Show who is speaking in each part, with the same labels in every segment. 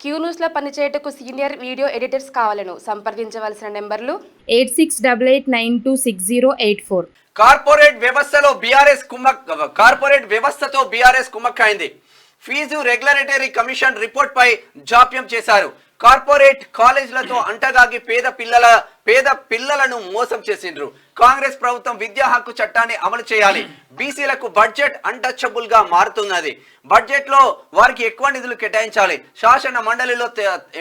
Speaker 1: Queue న్యూస్లో పనిచేయటకు senior video editors కావాలను సంప్రదించవలసిన నెంబర్లు
Speaker 2: 8688926084.
Speaker 3: కార్పొరేట్ వ్యవస్థతో బీఆర్ఎస్ కుమ్మక్కైంది. ఫీజు రెగ్యులేటరీ కమిషన్ రిపోర్ట్ పై జాప్యం చేశారు. కార్పొరేట్ కాలేజీలతో అంటగాగి పేద పిల్లలను మోసం చేసిండ్రు. కాంగ్రెస్ ప్రభుత్వం విద్యా హక్కు చట్టాన్ని అమలు చేయాలి. బీసీలకు బడ్జెట్ అన్టచబుల్ గా మారుతున్నది. బడ్జెట్ లో వారికి ఎక్కువ నిధులు కేటాయించాలి. శాసన మండలిలో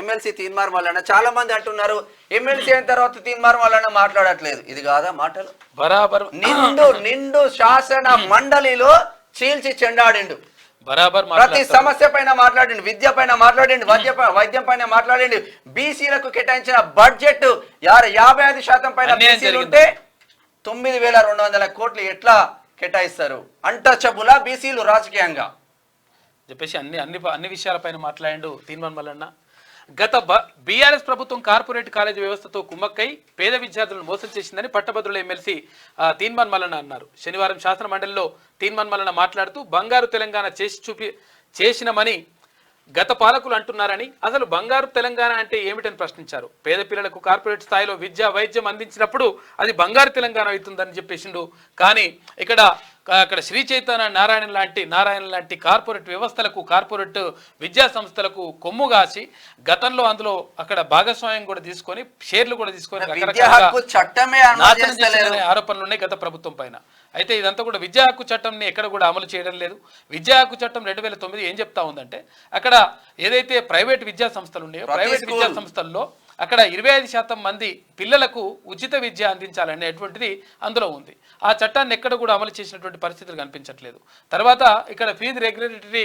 Speaker 3: ఎమ్మెల్సీ తీర్మానం వలన చాలా మంది అంటున్నారు ఎమ్మెల్సీ అయిన తర్వాత తీర్మానం వలన మాట్లాడట్లేదు. ఇది కాదా మాటలు?
Speaker 4: బరాబర్
Speaker 3: నిండు శాసన మండలిలో చీల్చి చెండాడిండు.
Speaker 4: బరాబర్
Speaker 3: ప్రతి సమస్య పైన మాట్లాడండి, విద్య పైన మాట్లాడండి, వైద్యం పైన మాట్లాడండి. బీసీలకు కేటాయించిన బడ్జెట్ 55% పైన బీసీలు ఉంటే 9,200 కోట్లు ఎట్లా కేటాయిస్తారు? అంటచబులా బీసీలు రాజకీయంగా
Speaker 4: చెప్పేసి అన్ని విషయాలపైన మాట్లాడిండు తీర్మాన్ మల్లన్న. గత బీఆర్ఎస్ ప్రభుత్వం కార్పొరేట్ కాలేజీ వ్యవస్థతో కుమ్మక్కై పేద విద్యార్థులను మోసం చేసిందని పట్టభద్రుల ఎమ్మెల్సీ తీర్మాన్ మల్లన్న అన్నారు. శనివారం శాసన మండలిలో తీర్మాన్ మల్లన్న మాట్లాడుతూ బంగారు తెలంగాణ చేసినమని గత పాలకులు అంటున్నారని, అసలు బంగారు తెలంగాణ అంటే ఏమిటని ప్రశ్నించారు. పేద పిల్లలకు కార్పొరేట్ స్థాయిలో విద్య వైద్యం అందించినప్పుడు అది బంగారు తెలంగాణ అవుతుందని చెప్పేసిండు. కానీ అక్కడ శ్రీ చైతన్య నారాయణ లాంటి కార్పొరేట్ వ్యవస్థలకు, కార్పొరేట్ విద్యా సంస్థలకు కొమ్ము కాసి గతంలో అందులో అక్కడ భాగస్వామ్యం కూడా తీసుకొని, షేర్లు కూడా తీసుకొని ఆరోపణలు ఉన్నాయి గత ప్రభుత్వం పైన. అయితే ఇదంతా కూడా విద్యా హక్కు చట్టంని ఎక్కడ కూడా అమలు చేయడం లేదు. విద్యా హక్కు చట్టం 2009 ఏం చెప్తా ఉందంటే, అక్కడ ఏదైతే ప్రైవేట్ విద్యా సంస్థలు ఉన్నాయో ప్రైవేట్ విద్యా సంస్థల్లో అక్కడ 25% మంది పిల్లలకు ఉచిత విద్య అందించాలనేటువంటిది అందులో ఉంది. ఆ చట్టాన్ని ఎక్కడ కూడా అమలు చేసినటువంటి పరిస్థితులు కనిపించట్లేదు. తర్వాత ఇక్కడ ఫీజు రెగ్యులేటరీ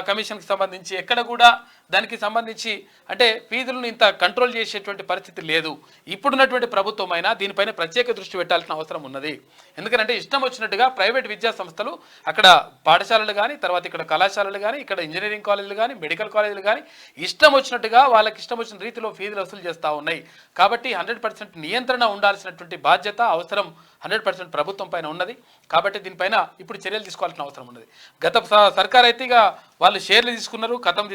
Speaker 4: కమిషన్కి సంబంధించి ఎక్కడ కూడా దానికి సంబంధించి అంటే ఫీజులను ఇంత కంట్రోల్ చేసేటువంటి పరిస్థితి లేదు. ఇప్పుడున్నటువంటి ప్రభుత్వం అయినా దీనిపైన ప్రత్యేక దృష్టి పెట్టాల్సిన అవసరం ఉన్నది. ఎందుకంటే ఇష్టం వచ్చినట్టుగా ప్రైవేట్ విద్యా సంస్థలు అక్కడ పాఠశాలలు కానీ, తర్వాత ఇక్కడ కళాశాలలు కానీ, ఇక్కడ ఇంజనీరింగ్ కాలేజీలు కానీ, మెడికల్ కాలేజీలు కానీ ఇష్టం వచ్చినట్టుగా వాళ్ళకి ఇష్టం వచ్చిన రీతిలో ఫీజులు వసూలు చేస్తూ ఉన్నాయి. కాబట్టి 100% నియంత్రణ ఉండాల్సినటువంటి బాధ్యత, అవసరం 100% ప్రభుత్వం పైన ఉన్నది. కాబట్టి దీనిపైన ఇప్పుడు చర్యలు తీసుకోవాల్సిన అవసరం ఉన్నది. గత సర్కార్ అయితే ఇక వాళ్ళు షేర్లు తీసుకున్నారు, కథం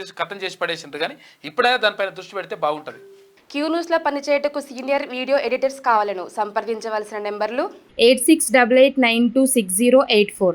Speaker 4: చేసి పడేసిండ్రు. కానీ ఇప్పుడైనా దానిపైన దృష్టి పెడితే బాగుంటుంది.
Speaker 1: క్యూ న్యూస్లో పనిచేయటకు సీనియర్ వీడియో ఎడిటర్స్ కావాలను సంప్రదించవలసిన నెంబర్లు
Speaker 2: 8688926084.